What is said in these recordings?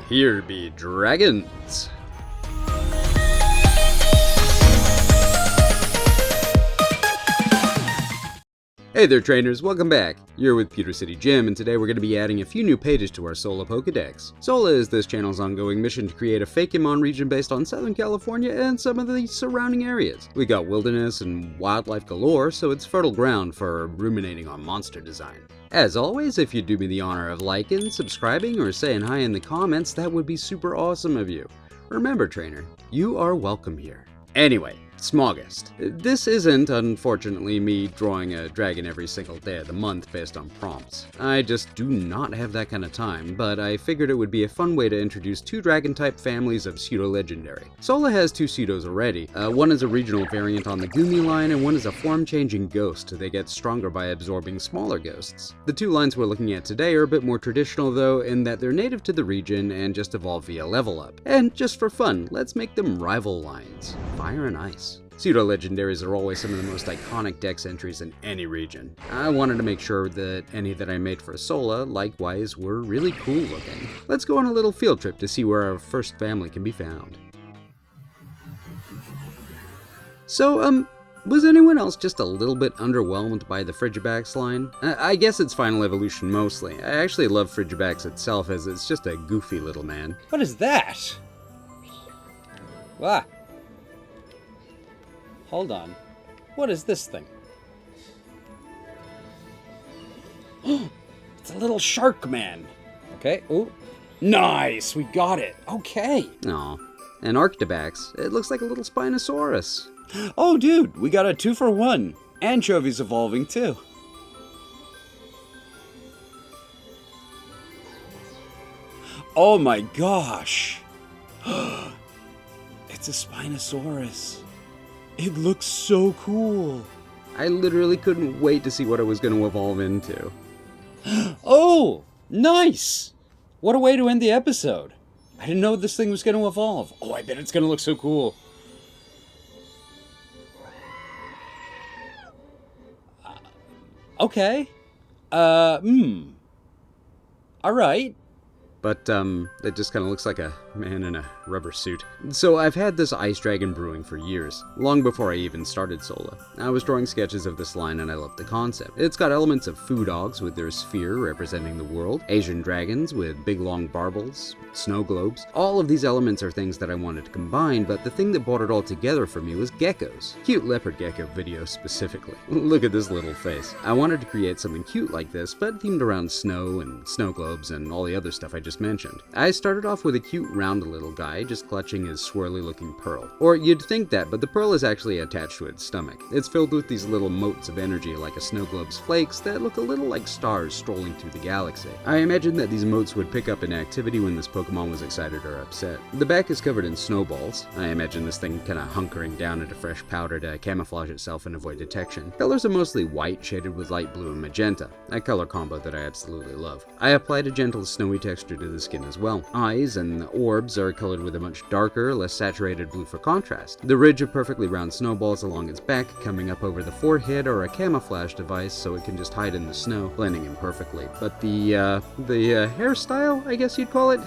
Here be dragons. Hey there trainers, welcome back. You're with PewterCityJim, and today we're going to be adding a few new pages to our Solah Pokedex. Solah is this channel's ongoing mission to create a Fakémon region based on Southern California and some of the surrounding areas. We got wilderness and wildlife galore, so it's fertile ground for ruminating on monster design. As always, if you'd do me the honor of liking, subscribing, or saying hi in the comments, that would be super awesome of you. Remember trainer, you are welcome here. Anyway, Smaugust. This isn't, unfortunately, me drawing a dragon every single day of the month based on prompts. I just do not have that kind of time, but I figured it would be a fun way to introduce two dragon-type families of pseudo-legendary. Solah has two pseudos already. One is a regional variant on the Goomy line, and one is a form-changing ghost. They get stronger by absorbing smaller ghosts. The two lines we're looking at today are a bit more traditional, though, in that they're native to the region and just evolve via level up. And just for fun, let's make them rival lines. Fire and Ice. Pseudo-legendaries are always some of the most iconic dex entries in any region. I wanted to make sure that any that I made for Solah, likewise, were really cool looking. Let's go on a little field trip to see where our first family can be found. So, was anyone else just a little bit underwhelmed by the Frigibax line? I guess it's final evolution mostly. I actually love Frigibax itself as it's just a goofy little man. What is that? Ah. Hold on. What is this thing? It's a little shark man. Okay. Ooh. Nice. We got it. Okay. Aw. An Arctibax. It looks like a little Spinosaurus. Oh, dude. We got a 2-for-1. Anchovy's evolving, too. Oh, my gosh. It's a Spinosaurus. It looks so cool. I literally couldn't wait to see what it was going to evolve into. Oh, nice. What a way to end the episode. I didn't know this thing was going to evolve. Oh, I bet it's going to look so cool. Okay. All right. But, it just kind of looks like a man in a rubber suit. So I've had this ice dragon brewing for years, long before I even started Solah. I was drawing sketches of this line and I loved the concept. It's got elements of Foo Dogs with their sphere representing the world, Asian dragons with big long barbels, snow globes. All of these elements are things that I wanted to combine, but the thing that brought it all together for me was geckos. Cute leopard gecko videos specifically. Look at this little face. I wanted to create something cute like this, but themed around snow and snow globes and all the other stuff I just mentioned. I started off with a cute round little guy just clutching his swirly looking pearl. Or you'd think that, but the pearl is actually attached to its stomach. It's filled with these little motes of energy like a snow globe's flakes that look a little like stars strolling through the galaxy. I imagined that these motes would pick up in activity when this Pokemon was excited or upset. The back is covered in snowballs. I imagine this thing kinda hunkering down into fresh powder to camouflage itself and avoid detection. Colors are mostly white shaded with light blue and magenta, a color combo that I absolutely love. I applied a gentle snowy texture to the skin as well. Eyes and the orbs are colored with a much darker, less saturated blue for contrast. The ridge of perfectly round snowballs along its back coming up over the forehead are a camouflage device so it can just hide in the snow, blending in perfectly. But the hairstyle, I guess you'd call it,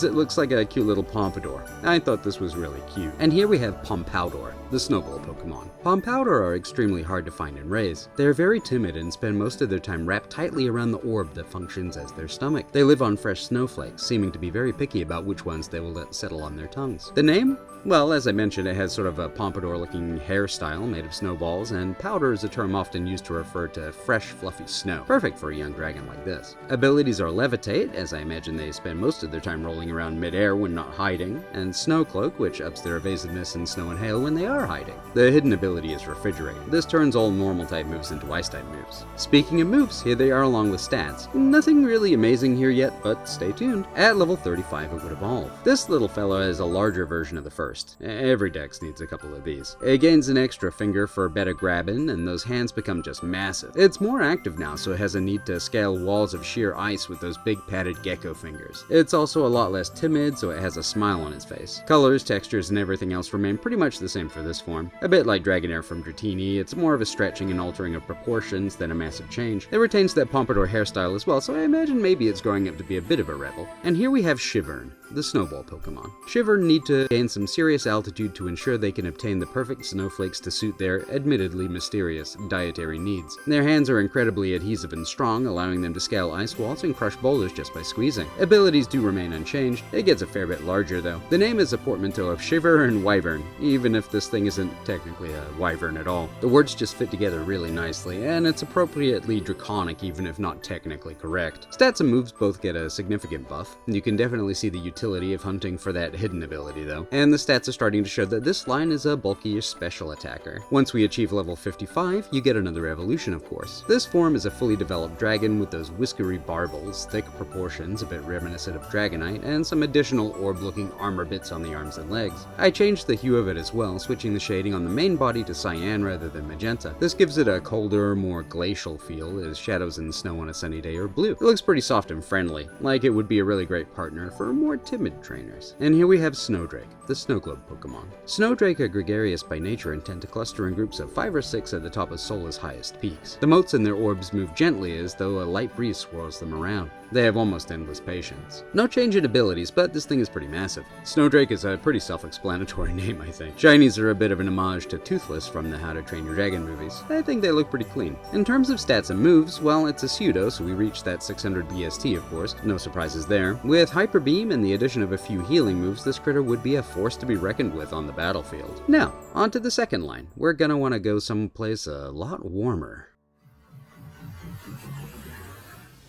looks like a cute little pompadour. I thought this was really cute. And here we have Pompadour, the snowball Pokemon. Pompadour are extremely hard to find and raise. They're very timid and spend most of their time wrapped tightly around the orb that functions as their stomach. They live on fresh snowflakes, seeming to be very picky about which ones they will let settle on their tongues. The name? Well, as I mentioned, it has sort of a pompadour-looking hairstyle made of snowballs, and powder is a term often used to refer to fresh, fluffy snow. Perfect for a young dragon like this. Abilities are Levitate, as I imagine they spend most of their time rolling around mid-air when not hiding, and Snow Cloak, which ups their evasiveness in snow and hail when they are hiding. The hidden ability is Refrigerate. This turns all normal-type moves into Ice-type moves. Speaking of moves, here they are along with stats. Nothing really amazing here yet, but stay tuned. At level 35, it would evolve. This little fella is a larger version of the first. Every dex needs a couple of these. It gains an extra finger for better grabbing, and those hands become just massive. It's more active now, so it has a need to scale walls of sheer ice with those big padded gecko fingers. It's also a lot less timid, so it has a smile on its face. Colors, textures, and everything else remain pretty much the same for this form. A bit like Dragonair from Dratini, it's more of a stretching and altering of proportions than a massive change. It retains that pompadour hairstyle as well, so I imagine maybe it's growing up to be a bit of a rebel. And here we have Shivern. the snowball Pokemon. Shiver need to gain some serious altitude to ensure they can obtain the perfect snowflakes to suit their, admittedly mysterious, dietary needs. Their hands are incredibly adhesive and strong, allowing them to scale ice walls and crush boulders just by squeezing. Abilities do remain unchanged. It gets a fair bit larger though. The name is a portmanteau of Shiver and Wyvern, even if this thing isn't technically a wyvern at all. The words just fit together really nicely, and it's appropriately draconic even if not technically correct. Stats and moves both get a significant buff. You can definitely see the utility of hunting for that hidden ability though, and the stats are starting to show that this line is a bulky-ish special attacker. Once we achieve level 55, you get another evolution of course. This form is a fully developed dragon with those whiskery barbels, thick proportions, a bit reminiscent of Dragonite, and some additional orb-looking armor bits on the arms and legs. I changed the hue of it as well, switching the shading on the main body to cyan rather than magenta. This gives it a colder, more glacial feel, as shadows in snow on a sunny day are blue. It looks pretty soft and friendly, like it would be a really great partner for more timid trainers. And here we have Snowdrake, the snow globe Pokemon. Snowdrake are gregarious by nature and tend to cluster in groups of 5 or 6 at the top of Solah's highest peaks. The motes in their orbs move gently as though a light breeze swirls them around. They have almost endless patience. No change in abilities, but this thing is pretty massive. Snowdrake is a pretty self-explanatory name, I think. Shinies are a bit of an homage to Toothless from the How to Train Your Dragon movies. I think they look pretty clean. In terms of stats and moves, well, it's a pseudo, so we reach that 600 BST, of course. No surprises there. With Hyper Beam and the addition of a few healing moves, this critter would be a force to be reckoned with on the battlefield. Now, on to the second line. We're gonna want to go someplace a lot warmer.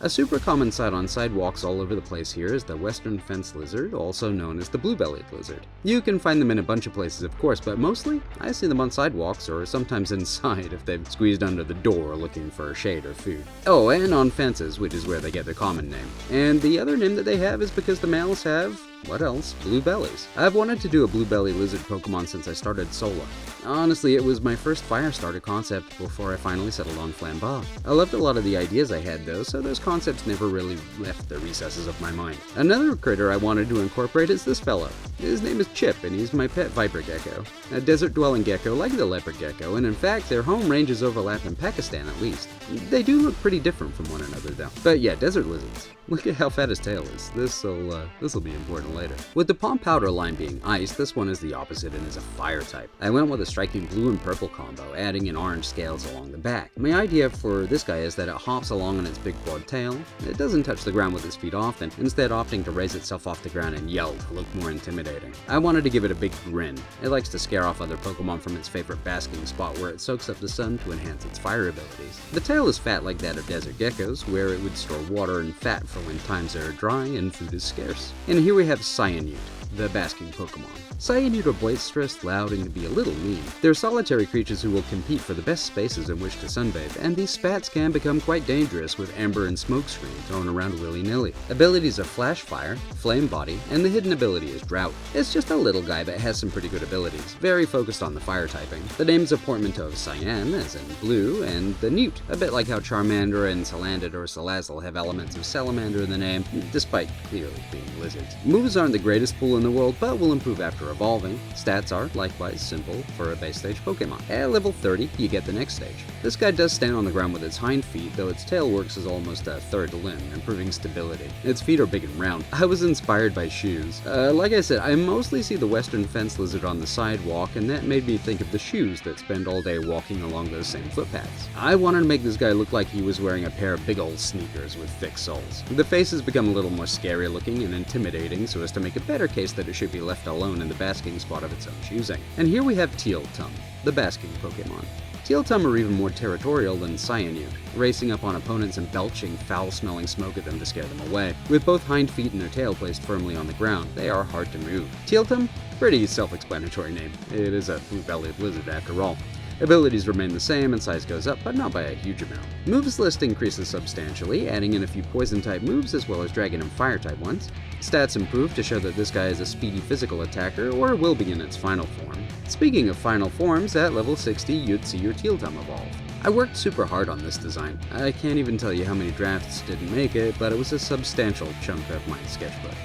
A super common sight on sidewalks all over the place here is the western fence lizard, also known as the blue-bellied lizard. You can find them in a bunch of places, of course, but mostly I see them on sidewalks or sometimes inside if they've squeezed under the door looking for shade or food. Oh, and on fences, which is where they get their common name. And the other name that they have is because the males have, what else? Blue bellies. I've wanted to do a blue belly lizard Pokemon since I started Solah. Honestly, it was my first Firestarter concept before I finally settled on Flambob. I loved a lot of the ideas I had though, so those concepts never really left the recesses of my mind. Another critter I wanted to incorporate is this fellow. His name is Chip, and he's my pet Viper Gecko. A desert-dwelling gecko like the leopard gecko, and in fact, their home ranges overlap in Pakistan at least. They do look pretty different from one another though. But yeah, desert lizards. Look at how fat his tail is. This'll be important later. With the Palm Powder line being ice, this one is the opposite and is a fire type. I went with a striking blue and purple combo, adding in orange scales along the back. My idea for this guy is that it hops along on its big broad tail. It doesn't touch the ground with its feet often, instead opting to raise itself off the ground and yell to look more intimidating. I wanted to give it a big grin. It likes to scare off other Pokemon from its favorite basking spot where it soaks up the sun to enhance its fire abilities. The tail is fat like that of desert geckos, where it would store water and fat for when times are dry and food is scarce. And here we have Cyanute, the basking Pokemon. Cyanute are boisterous, loud, and can be a little mean. They're solitary creatures who will compete for the best spaces in which to sunbathe, and these spats can become quite dangerous with amber and smokescreen thrown around willy-nilly. Abilities are Flash Fire, Flame Body, and the hidden ability is Drought. It's just a little guy but has some pretty good abilities, very focused on the fire typing. The name's a portmanteau of Cyan, as in blue, and the Newt, a bit like how Charmander and Salandit or Salazzle have elements of Salamander in the name, despite clearly being lizards. Moves aren't the greatest pool in the world, but will improve after evolving. Stats are, likewise, simple for a base stage Pokemon. At level 30, you get the next stage. This guy does stand on the ground with its hind feet, though its tail works as almost a third limb, improving stability. Its feet are big and round. I was inspired by shoes. Like I said, I mostly see the western fence lizard on the sidewalk, and that made me think of the shoes that spend all day walking along those same footpaths. I wanted to make this guy look like he was wearing a pair of big old sneakers with thick soles. The face has become a little more scary looking and intimidating so as to make a better case that it should be left alone in the basking spot of its own choosing. And here we have Tealtum, the basking Pokemon. Tealtum are even more territorial than Cyanute, racing up on opponents and belching foul-smelling smoke at them to scare them away. With both hind feet and their tail placed firmly on the ground, they are hard to move. Tealtum? Pretty self-explanatory name. It is a blue-bellied lizard after all. Abilities remain the same and size goes up, but not by a huge amount. Moves list increases substantially, adding in a few poison-type moves as well as dragon and fire-type ones. Stats improve to show that this guy is a speedy physical attacker, or will be in its final form. Speaking of final forms, at level 60 you'd see your Tealtum evolve. I worked super hard on this design. I can't even tell you how many drafts didn't make it, but it was a substantial chunk of my sketchbook.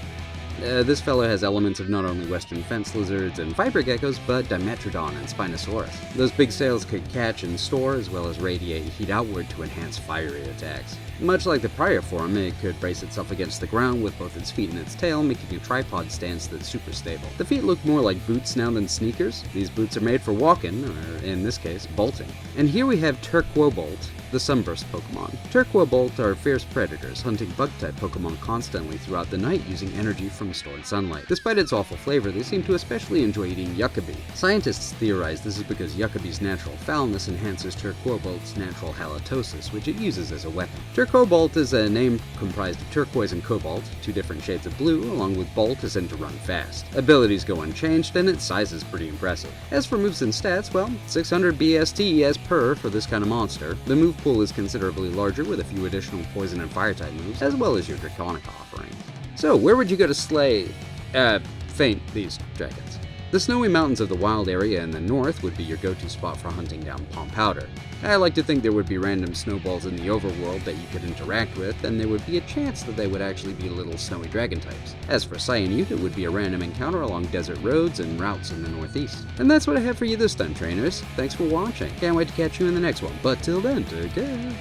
This fellow has elements of not only western fence lizards and viper geckos, but Dimetrodon and Spinosaurus. Those big sails could catch and store, as well as radiate heat outward to enhance fiery attacks. Much like the prior form, it could brace itself against the ground with both its feet and its tail, making a tripod stance that's super stable. The feet look more like boots now than sneakers. These boots are made for walking, or in this case, bolting. And here we have Turquobolt, the Sunburst Pokemon. Turquobolt are fierce predators, hunting bug-type Pokemon constantly throughout the night using energy from stored sunlight. Despite its awful flavor, they seem to especially enjoy eating Yuccaby. Scientists theorize this is because Yuccaby's natural foulness enhances Turquobolt's natural halitosis, which it uses as a weapon. Turquobolt is a name comprised of turquoise and cobalt, two different shades of blue, along with bolt as in to run fast. Abilities go unchanged, and its size is pretty impressive. As for moves and stats, well, 600 BST as per for this kind of monster. The move pool is considerably larger with a few additional poison and fire type moves, as well as your draconic offerings. So, where would you go to faint these dragons? The snowy mountains of the wild area in the north would be your go-to spot for hunting down Powder. I like to think there would be random snowballs in the overworld that you could interact with, and there would be a chance that they would actually be little snowy dragon types. As for Cyanute, it would be a random encounter along desert roads and routes in the northeast. And that's what I have for you this time, trainers. Thanks for watching. Can't wait to catch you in the next one, but till then, take care.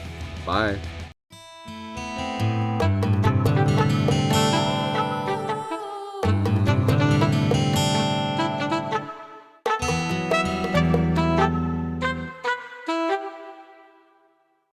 Bye.